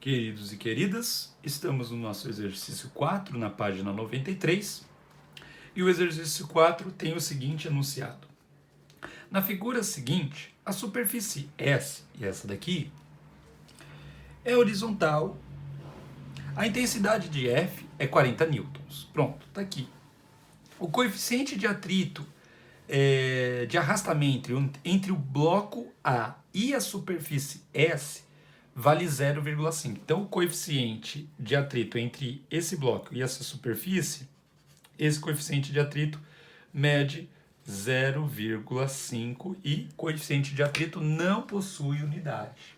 Queridos e queridas, estamos no nosso exercício 4, na página 93, e o exercício 4 tem o seguinte enunciado. Na figura seguinte, a superfície S, e essa daqui, é horizontal. A intensidade de F é 40 newtons. Pronto, está aqui. O coeficiente de atrito, de arrastamento entre o bloco A e a superfície S vale 0,5. Então, o coeficiente de atrito entre esse bloco e essa superfície, esse coeficiente de atrito mede 0,5 e coeficiente de atrito não possui unidade.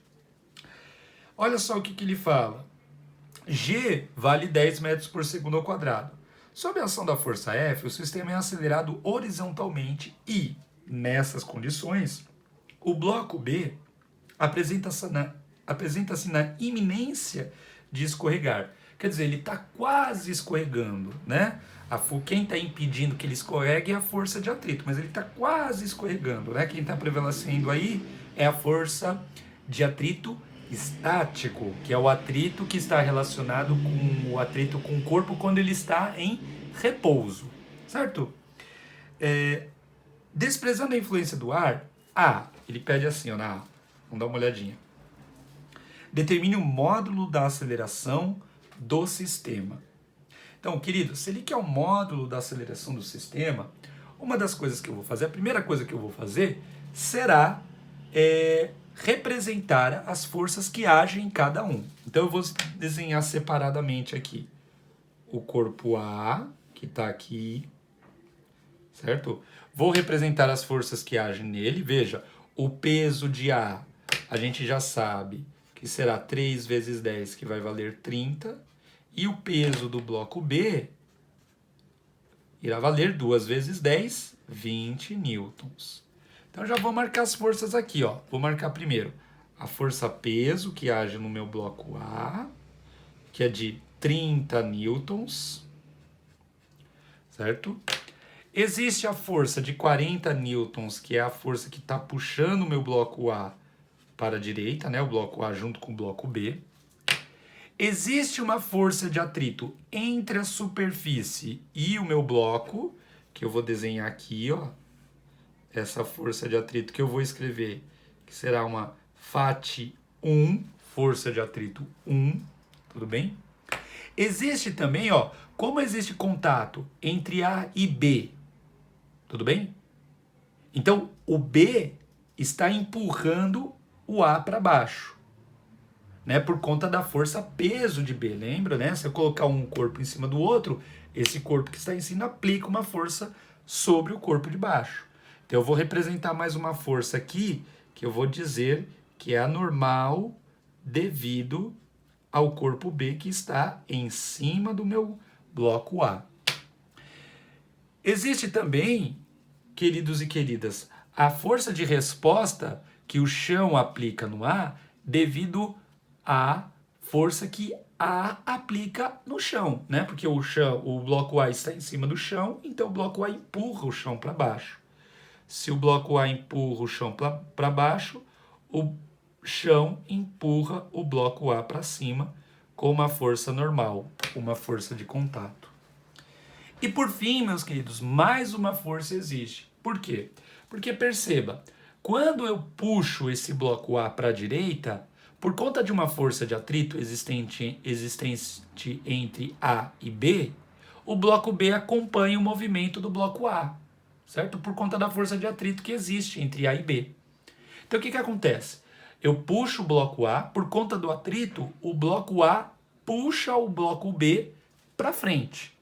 Olha só o que ele fala. G vale 10 metros por segundo ao quadrado. Sob a ação da força F, o sistema é acelerado horizontalmente e, nessas condições, o bloco B apresenta-se na iminência de escorregar. Quer dizer, ele está quase escorregando, né? Quem está impedindo que ele escorregue é a força de atrito, mas ele está quase escorregando, né? Quem está prevalecendo aí é a força de atrito estático, que é o atrito que está relacionado com o atrito com o corpo quando ele está em repouso, certo? Desprezando a influência do ar, ele pede assim, ó, vamos dar uma olhadinha. Determine o módulo da aceleração do sistema. Então, querido, se ele quer o módulo da aceleração do sistema, uma das coisas que eu vou fazer, a primeira coisa que eu vou fazer será representar as forças que agem em cada um. Então, eu vou desenhar separadamente aqui o corpo A, que está aqui, certo? Vou representar as forças que agem nele. Veja, o peso de A, a gente já sabe que será 3 vezes 10, que vai valer 30. E o peso do bloco B irá valer 2 vezes 10, 20 newtons. Então, já vou marcar as forças aqui, ó. Vou marcar primeiro a força peso, que age no meu bloco A, que é de 30 newtons, certo? Existe a força de 40 newtons, que é a força que está puxando o meu bloco A para a direita, né? O bloco A junto com o bloco B. Existe uma força de atrito entre a superfície e o meu bloco, que eu vou desenhar aqui, ó. Essa força de atrito que eu vou escrever, que será uma FAT1, força de atrito 1, tudo bem? Existe também, ó, como existe contato entre A e B, tudo bem? Então, o B está empurrando o A para baixo, né? Por conta da força peso de B, lembra, né? Se eu colocar um corpo em cima do outro, esse corpo que está em cima aplica uma força sobre o corpo de baixo. Então, eu vou representar mais uma força aqui, que eu vou dizer que é anormal devido ao corpo B que está em cima do meu bloco A. Existe também, queridos e queridas, a força de resposta que o chão aplica no A devido à força que A aplica no chão, né? Porque o bloco A está em cima do chão, então o bloco A empurra o chão para baixo. Se o bloco A empurra o chão para baixo, o chão empurra o bloco A para cima com uma força normal, uma força de contato. E por fim, meus queridos, mais uma força existe. Por quê? Porque perceba, quando eu puxo esse bloco A para a direita, por conta de uma força de atrito existente entre A e B, o bloco B acompanha o movimento do bloco A, certo? Por conta da força de atrito que existe entre A e B. Então, o que acontece? Eu puxo o bloco A, por conta do atrito, o bloco A puxa o bloco B para frente.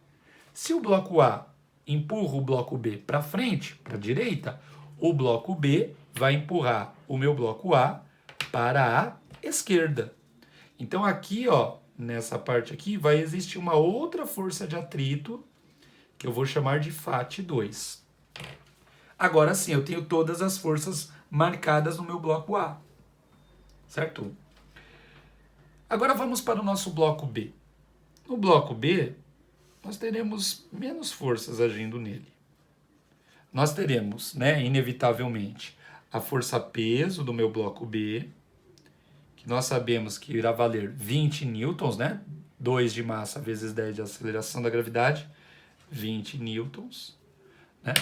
Se o bloco A empurra o bloco B para frente, para a direita, o bloco B vai empurrar o meu bloco A para a esquerda. Então, aqui, ó, nessa parte aqui, vai existir uma outra força de atrito que eu vou chamar de FAT2. Agora sim, eu tenho todas as forças marcadas no meu bloco A, certo? Agora vamos para o nosso bloco B. No bloco B, nós teremos menos forças agindo nele. Nós teremos, né, inevitavelmente, a força peso do meu bloco B, que que nós sabemos que irá valer 20 newtons, né? 2 de massa vezes 10 de aceleração da gravidade, 20 newtons, né?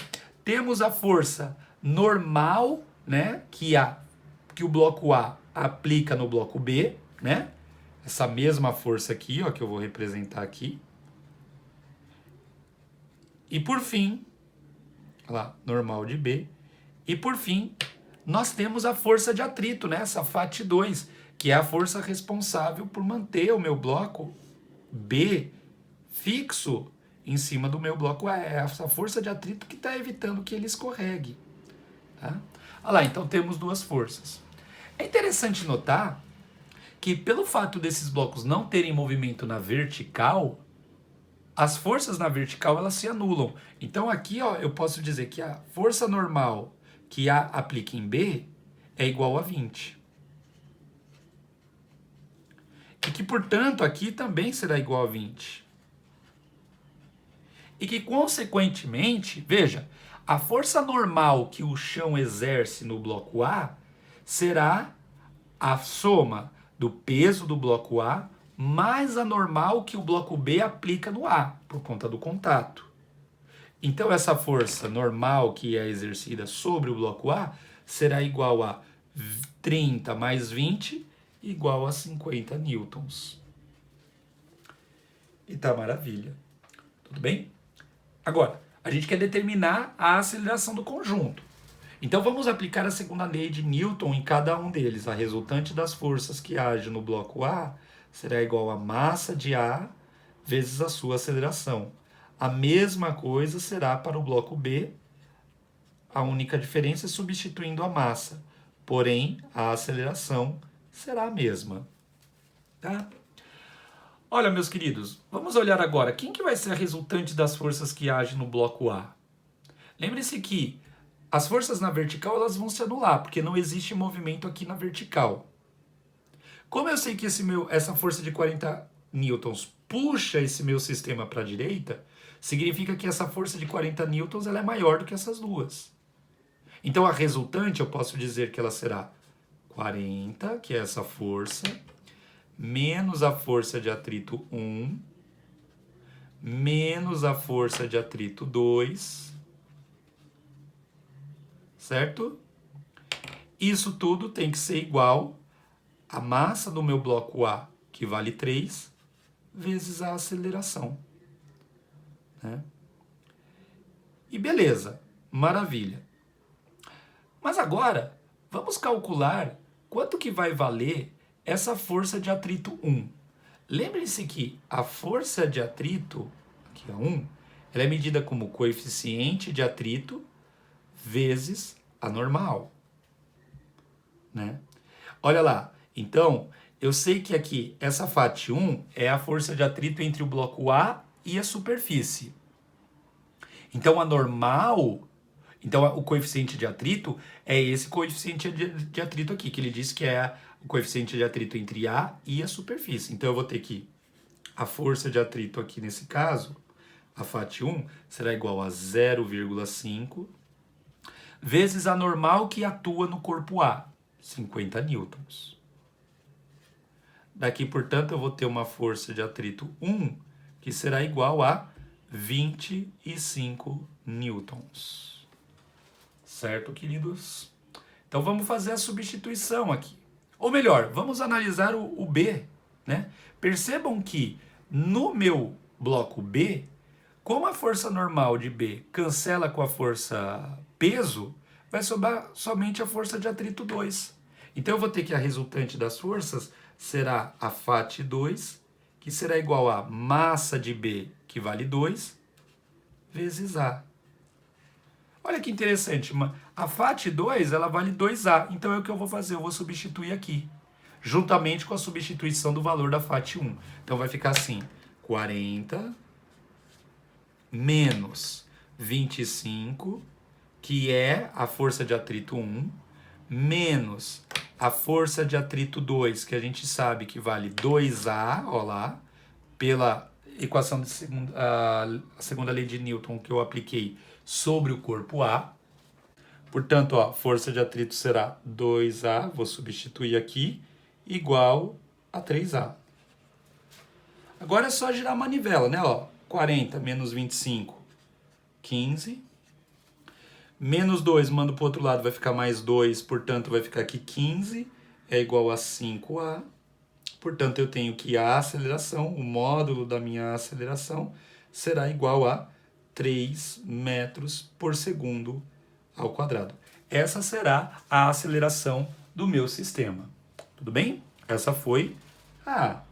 Temos a força normal, né? Que o bloco A aplica no bloco B, né? Essa mesma força aqui, ó, que eu vou representar aqui. E por fim, lá, normal de B. E por fim, nós temos a força de atrito, né? Essa FAT2, que é a força responsável por manter o meu bloco B fixo em cima do meu bloco A. É essa força de atrito que está evitando que ele escorregue. Tá? Olha lá, então temos duas forças. É interessante notar que pelo fato desses blocos não terem movimento na vertical, as forças na vertical elas se anulam. Então aqui, ó, eu posso dizer que a força normal que A aplica em B é igual a 20. E que, portanto, aqui também será igual a 20. E que, consequentemente, veja, a força normal que o chão exerce no bloco A será a soma do peso do bloco A mais a normal que o bloco B aplica no A, por conta do contato. Então, essa força normal que é exercida sobre o bloco A será igual a 30 mais 20, igual a 50 newtons. E tá maravilha. Tudo bem? Agora, a gente quer determinar a aceleração do conjunto. Então, vamos aplicar a segunda lei de Newton em cada um deles. A resultante das forças que agem no bloco A será igual a massa de A vezes a sua aceleração. A mesma coisa será para o bloco B, a única diferença é substituindo a massa. Porém, a aceleração será a mesma. Tá? Olha, meus queridos, vamos olhar agora. Quem que vai ser a resultante das forças que agem no bloco A? Lembre-se que as forças na vertical elas vão se anular, porque não existe movimento aqui na vertical. Como eu sei que essa força de 40 newtons puxa esse meu sistema para a direita, significa que essa força de 40 newtons ela é maior do que essas duas. Então a resultante eu posso dizer que ela será 40, que é essa força, menos a força de atrito 1, menos a força de atrito 2, certo? Isso tudo tem que ser igual à massa do meu bloco A, que vale 3, vezes a aceleração. Né? E beleza, maravilha. Mas agora, vamos calcular quanto que vai valer essa força de atrito 1. Lembre-se que a força de atrito, aqui é 1, ela é medida como coeficiente de atrito vezes a normal. Né? Olha lá, então, eu sei que aqui, essa FAT1 é a força de atrito entre o bloco A e a superfície. Então, a normal, então o coeficiente de atrito é esse coeficiente de atrito aqui, que ele diz que é o coeficiente de atrito entre A e a superfície. Então, eu vou ter que a força de atrito aqui nesse caso, a FAT1, será igual a 0,5 vezes a normal que atua no corpo A, 50 newtons. Daqui, portanto, eu vou ter uma força de atrito 1, que será igual a 25 newtons. Certo, queridos? Então, vamos fazer a substituição aqui. Ou melhor, vamos analisar o B, né? Percebam que no meu bloco B, como a força normal de B cancela com a força peso, vai sobrar somente a força de atrito 2. Então eu vou ter que a resultante das forças será a FAT2, que será igual a massa de B, que vale 2, vezes A. Olha que interessante, a FAT2 ela vale 2A, então é o que eu vou fazer, eu vou substituir aqui, juntamente com a substituição do valor da FAT1. Então vai ficar assim, 40 menos 25, que é a força de atrito 1, menos a força de atrito 2, que a gente sabe que vale 2A, ó lá, pela equação de a segunda lei de Newton que eu apliquei sobre o corpo A. Portanto, ó, força de atrito será 2A, vou substituir aqui, igual a 3A. Agora é só girar a manivela, né? Ó, 40 menos 25, 15. Menos 2, mando para o outro lado, vai ficar mais 2, portanto vai ficar aqui 15, é igual a 5A. Portanto, eu tenho que a aceleração, o módulo da minha aceleração, será igual a 3 metros por segundo ao quadrado. Essa será a aceleração do meu sistema. Tudo bem? Essa foi a A.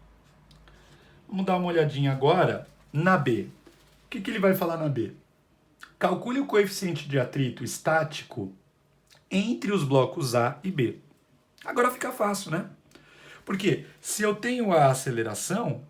Vamos dar uma olhadinha agora na B. O que ele vai falar na B? Calcule o coeficiente de atrito estático entre os blocos A e B. Agora fica fácil, né? Porque se eu tenho a aceleração,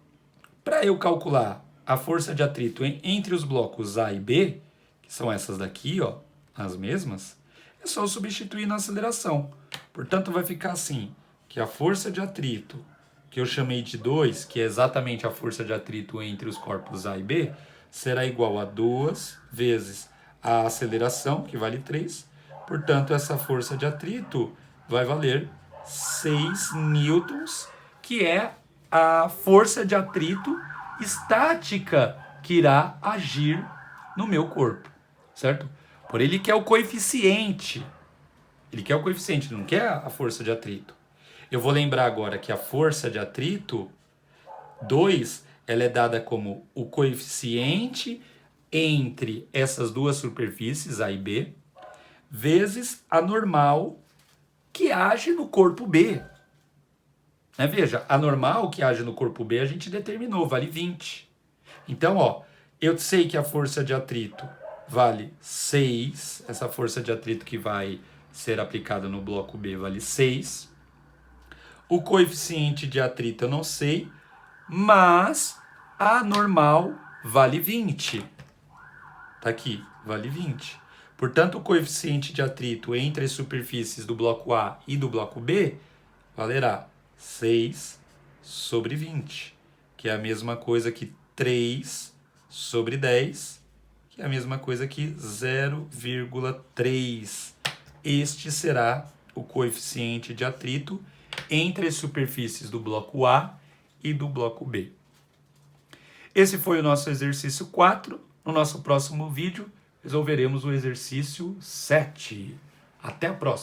para eu calcular a força de atrito entre os blocos A e B, que são essas daqui, ó, as mesmas, é só substituir na aceleração. Portanto, vai ficar assim, que a força de atrito, que eu chamei de 2, que é exatamente a força de atrito entre os corpos A e B, será igual a 2 vezes a aceleração, que vale 3. Portanto, essa força de atrito vai valer 6 newtons, que é a força de atrito estática que irá agir no meu corpo, certo? Por ele quer o coeficiente. Ele quer o coeficiente, não quer a força de atrito. Eu vou lembrar agora que a força de atrito 2, ela é dada como o coeficiente entre essas duas superfícies, A e B, vezes a normal que age no corpo B. Veja, a normal que age no corpo B a gente determinou, vale 20. Então, ó, eu sei que a força de atrito vale 6, essa força de atrito que vai ser aplicada no bloco B vale 6. O coeficiente de atrito eu não sei, mas a normal vale 20. Tá aqui, vale 20. Portanto, o coeficiente de atrito entre as superfícies do bloco A e do bloco B valerá 6 sobre 20, que é a mesma coisa que 3 sobre 10, que é a mesma coisa que 0,3. Este será o coeficiente de atrito entre as superfícies do bloco A e do bloco B. Esse foi o nosso exercício 4. No nosso próximo vídeo, resolveremos o exercício 7. Até a próxima!